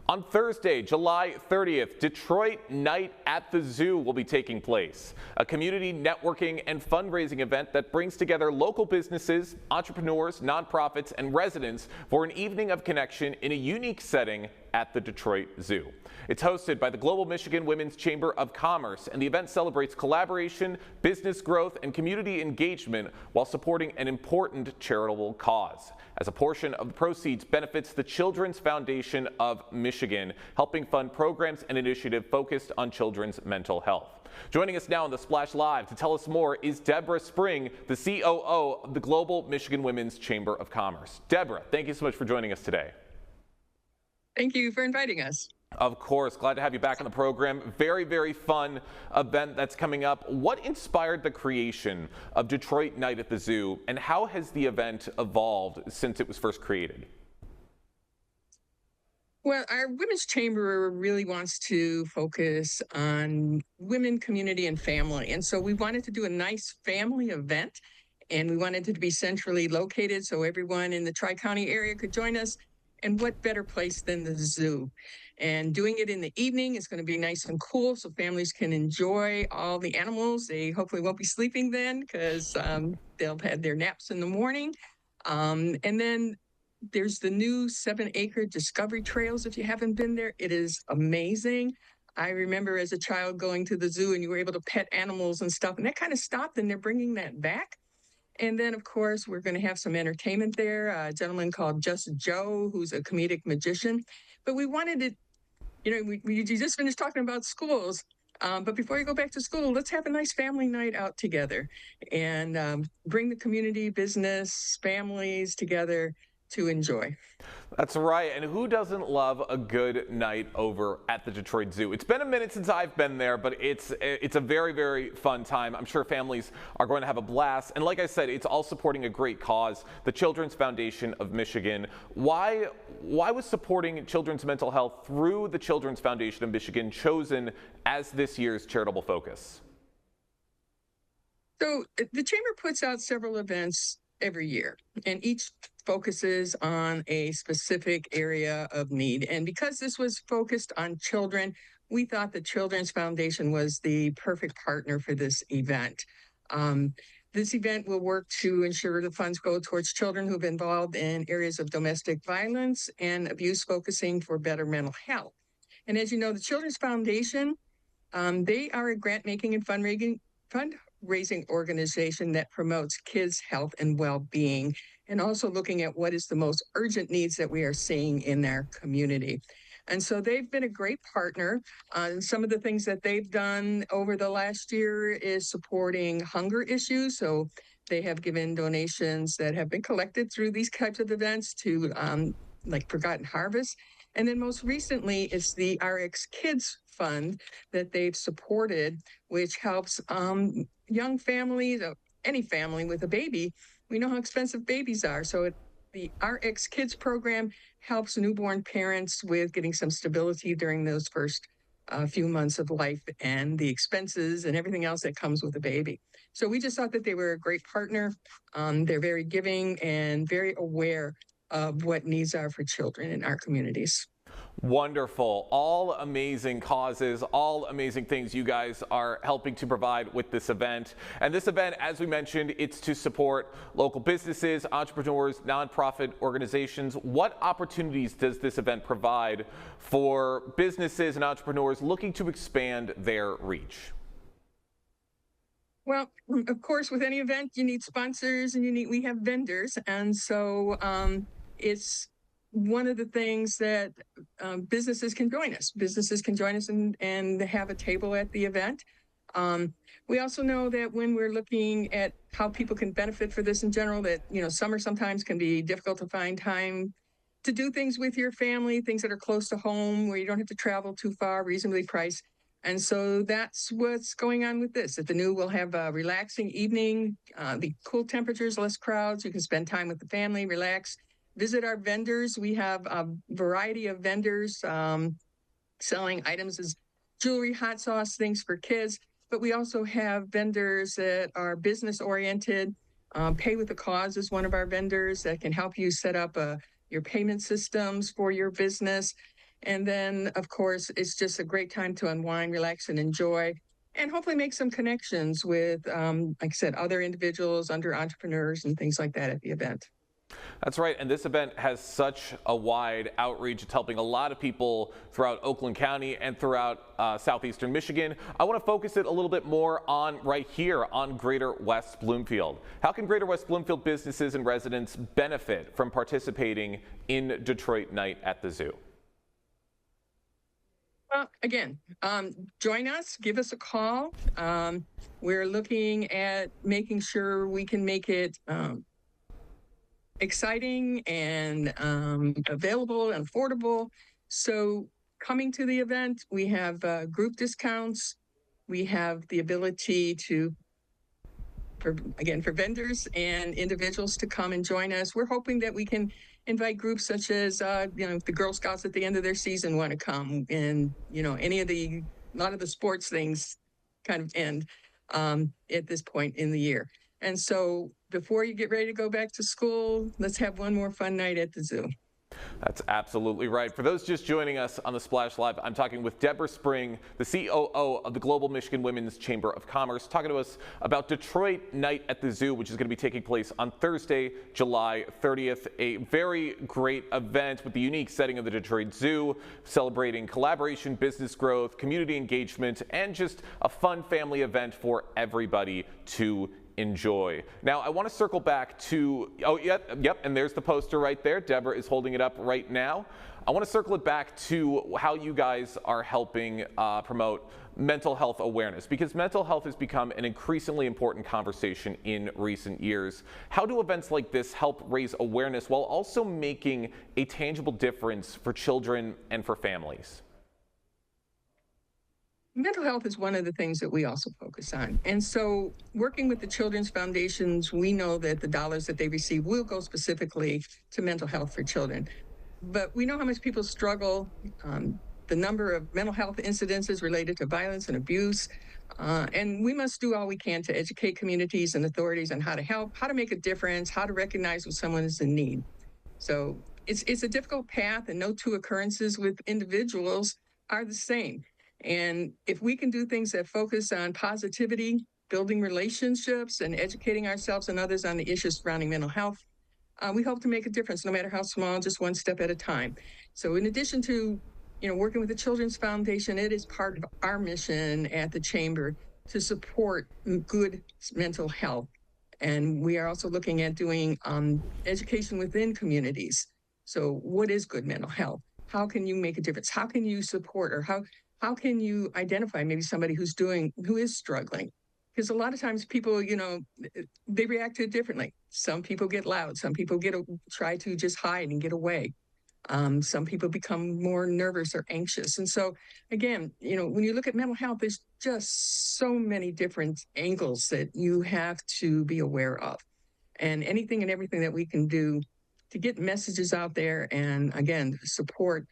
On Thursday, July 30th, Detroit Night at the Zoo will be taking place, a community networking and fundraising event that brings together local businesses, entrepreneurs, nonprofits, and residents for an evening of connection in a unique setting at the Detroit Zoo. It's hosted by the Global Michigan Women's Chamber of Commerce, and the event celebrates collaboration, business growth, and community engagement while supporting an important charitable cause, as a portion of the proceeds benefits the Children's Foundation of Michigan, helping fund programs and initiatives focused on children's mental health. Joining us now on the Splash Live to tell us more is Debra Spring, the COO of the Global Michigan Women's Chamber of Commerce. Debra, thank you so much for joining us today. Thank you for inviting us. Of course, glad to have you back on the program. Very, very fun event that's coming up. What inspired the creation of Detroit Night at the Zoo, and how has the event evolved since it was first created? Well, our Women's Chamber really wants to focus on women, community, and family. And so we wanted to do a nice family event, and we wanted it to be centrally located so everyone in the Tri-County area could join us. And what better place than the zoo? And doing it in the evening is going to be nice and cool so families can enjoy all the animals. They hopefully won't be sleeping then because they'll have their naps in the morning. And then there's the new 7-acre Discovery Trails. If you haven't been there, it is amazing. I remember as a child going to the zoo and you were able to pet animals and stuff, and that kind of stopped, and they're bringing that back. And then, of course, we're going to have some entertainment there. A gentleman called Just Joe, who's a comedic magician. But we wanted it, we just finished talking about schools. But before you go back to school, let's have a nice family night out together and bring the community, business, families together to enjoy. That's right, and who doesn't love a good night over at the Detroit Zoo? It's been a minute since I've been there, but it's a very, very fun time. I'm sure families are going to have a blast, and like I said, it's all supporting a great cause, the Children's Foundation of Michigan. Why was supporting children's mental health through the Children's Foundation of Michigan chosen as this year's charitable focus? So the Chamber puts out several events every year, and each focuses on a specific area of need. And because this was focused on children, we thought the Children's Foundation was the perfect partner for this event. This event will work to ensure the funds go towards children who've been involved in areas of domestic violence and abuse, focusing for better mental health. And as you know, the Children's Foundation, they are a grant-making and fundraising organization that promotes kids' health and well-being, and also looking at what is the most urgent needs that we are seeing in our community. And so they've been a great partner. Some of the things that they've done over the last year is supporting hunger issues. So they have given donations that have been collected through these types of events to like Forgotten Harvest. And then most recently, it's the RX Kids Fund that they've supported, which helps young families, any family with a baby. We know how expensive babies are. So the RX Kids program helps newborn parents with getting some stability during those first few months of life and the expenses and everything else that comes with a baby. So we just thought that they were a great partner. They're very giving and very aware of what needs are for children in our communities. Wonderful. All amazing causes, all amazing things you guys are helping to provide with this event. And this event, as we mentioned, it's to support local businesses, entrepreneurs, nonprofit organizations. What opportunities does this event provide for businesses and entrepreneurs looking to expand their reach? Well, of course, with any event, you need sponsors and we have vendors. And so it's one of the things that businesses can join us. Businesses can join us and have a table at the event. We also know that when we're looking at how people can benefit for this in general, that, summer sometimes can be difficult to find time to do things with your family, things that are close to home, where you don't have to travel too far, reasonably priced. And so that's what's going on with this. At the New, we'll have a relaxing evening, the cool temperatures, less crowds. You can spend time with the family, relax. Visit our vendors. We have a variety of vendors selling items as jewelry, hot sauce, things for kids. But we also have vendors that are business oriented. Pay with a Cause is one of our vendors that can help you set up your payment systems for your business. And then, of course, it's just a great time to unwind, relax, and enjoy, and hopefully make some connections with, like I said, other individuals, under entrepreneurs, and things like that at the event. That's right, and this event has such a wide outreach. It's helping a lot of people throughout Oakland County and throughout southeastern Michigan. I want to focus it a little bit more on right here on Greater West Bloomfield. How can Greater West Bloomfield businesses and residents benefit from participating in Detroit Night at the Zoo? Well, again, join us, give us a call. We're looking at making sure we can make it exciting and available and affordable. So coming to the event, we have group discounts. We have the ability to, for vendors and individuals to come and join us. We're hoping that we can invite groups such as, the Girl Scouts at the end of their season want to come, and, a lot of the sports things kind of end at this point in the year. And so before you get ready to go back to school, let's have one more fun night at the zoo. That's absolutely right. For those just joining us on the Splash Live, I'm talking with Debra Spring, the COO of the Global Michigan Women's Chamber of Commerce, talking to us about Detroit Night at the Zoo, which is going to be taking place on Thursday, July 30th. A very great event with the unique setting of the Detroit Zoo, celebrating collaboration, business growth, community engagement, and just a fun family event for everybody to enjoy. Now, I want to circle back to, yep, and there's the poster right there. Debra is holding it up right now. I want to circle it back to how you guys are helping promote mental health awareness, because mental health has become an increasingly important conversation in recent years. How do events like this help raise awareness while also making a tangible difference for children and for families? Mental health is one of the things that we also focus on. And so working with the children's foundations, we know that the dollars that they receive will go specifically to mental health for children. But we know how much people struggle, the number of mental health incidences related to violence and abuse. And we must do all we can to educate communities and authorities on how to help, how to make a difference, how to recognize when someone is in need. So it's a difficult path, and no two occurrences with individuals are the same. And if we can do things that focus on positivity, building relationships, and educating ourselves and others on the issues surrounding mental health, we hope to make a difference, no matter how small, just one step at a time. So in addition to, working with the Children's Foundation, it is part of our mission at the Chamber to support good mental health. And we are also looking at doing education within communities. So what is good mental health? How can you make a difference? How can you support, or how can you identify maybe somebody who is struggling? Because a lot of times people, they react to it differently. Some people get loud. Some people try to just hide and get away. Some people become more nervous or anxious. And so, again, when you look at mental health, there's just so many different angles that you have to be aware of. And anything and everything that we can do to get messages out there and, again, support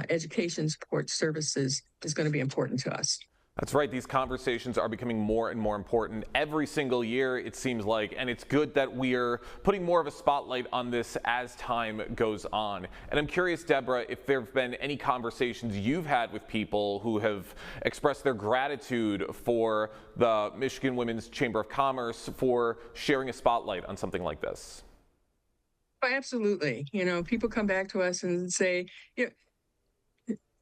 education support services is going to be important to us. That's right. These conversations are becoming more and more important every single year, it seems like, and it's good that we're putting more of a spotlight on this as time goes on. And I'm curious, Debra, if there have been any conversations you've had with people who have expressed their gratitude for the Michigan Women's Chamber of Commerce for sharing a spotlight on something like this. Oh, absolutely. People come back to us and say,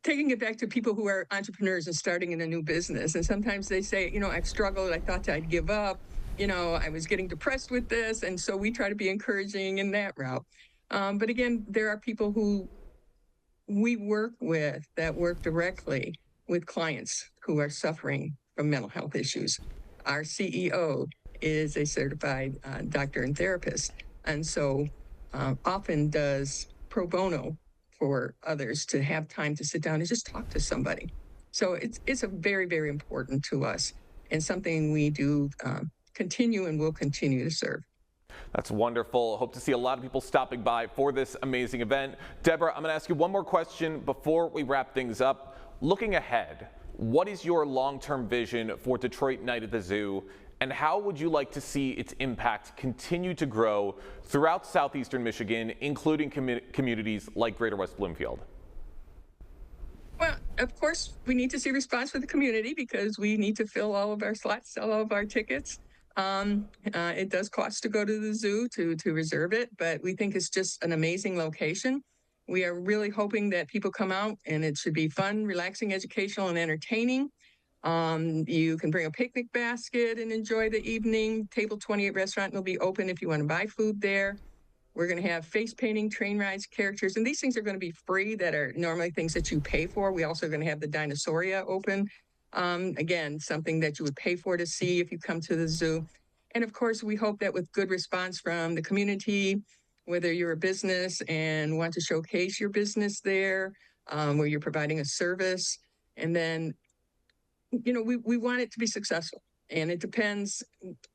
taking it back to people who are entrepreneurs and starting in a new business. And sometimes they say, I've struggled. I thought I'd give up. I was getting depressed with this. And so we try to be encouraging in that route. But again, there are people who we work with that work directly with clients who are suffering from mental health issues. Our CEO is a certified doctor and therapist. And so often does pro bono for others to have time to sit down and just talk to somebody. So it's a very, very important to us, and something we do continue and will continue to serve. That's wonderful. Hope to see a lot of people stopping by for this amazing event. Debra, I'm going to ask you one more question before we wrap things up. Looking ahead, what is your long-term vision for Detroit Night at the Zoo, and how would you like to see its impact continue to grow throughout southeastern Michigan, including communities like Greater West Bloomfield? of course, we need to see response from the community because we need to fill all of our slots, sell all of our tickets. It does cost to go to the zoo to reserve it, but we think it's just an amazing location. We are really hoping that people come out and it should be fun, relaxing, educational, and entertaining. You can bring a picnic basket and enjoy the evening. Table 28 restaurant will be open if you want to buy food there. We're going to have face painting, train rides, characters, and these things are going to be free that are normally things that you pay for. We also are going to have the Dinosauria open. Again, something that you would pay for to see if you come to the zoo. And of course, we hope that with good response from the community, whether you're a business and want to showcase your business there, where you're providing a service, and then, you know, we want it to be successful. And it depends.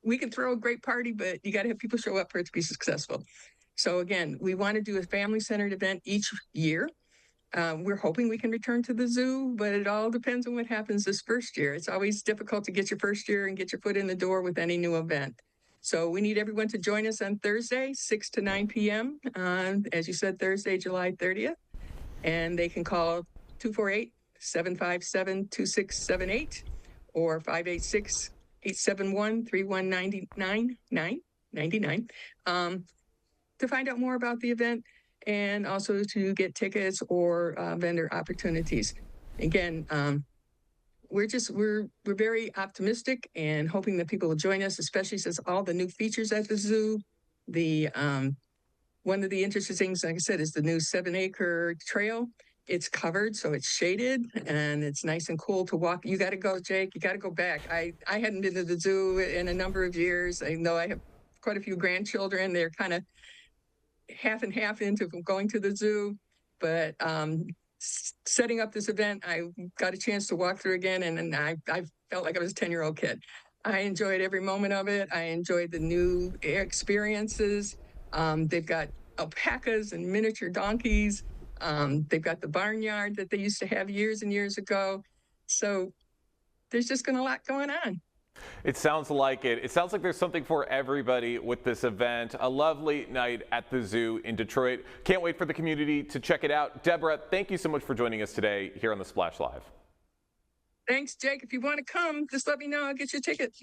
We can throw a great party, but you got to have people show up for it to be successful. So again, we want to do a family-centered event each year. We're hoping we can return to the zoo, but it all depends on what happens this first year. It's always difficult to get your first year and get your foot in the door with any new event. So we need everyone to join us on Thursday, 6 to 9 p.m. As you said, Thursday, July 30th. And they can call 248-757-2678 or 586-871-3199 to find out more about the event and also to get tickets or vendor opportunities. Again, we're very optimistic and hoping that people will join us, especially since all the new features at the zoo. The one of the interesting things, like I said, is the new 7-acre trail. It's covered, so it's shaded, and it's nice and cool to walk. You got to go, Jake. You got to go back. I hadn't been to the zoo in a number of years. I know I have quite a few grandchildren. They're kind of half and half into going to the zoo, but setting up this event, I got a chance to walk through again, and I felt like I was a 10-year-old kid. I enjoyed every moment of it. I enjoyed the new experiences. They've got alpacas and miniature donkeys. They've got the barnyard that they used to have years and years ago. So there's just a lot going on. It sounds like it. It sounds like there's something for everybody with this event. A lovely night at the zoo in Detroit. Can't wait for the community to check it out. Deborah, thank you so much for joining us today here on the Splash Live. Thanks, Jake. If you want to come, just let me know. I'll get you a ticket.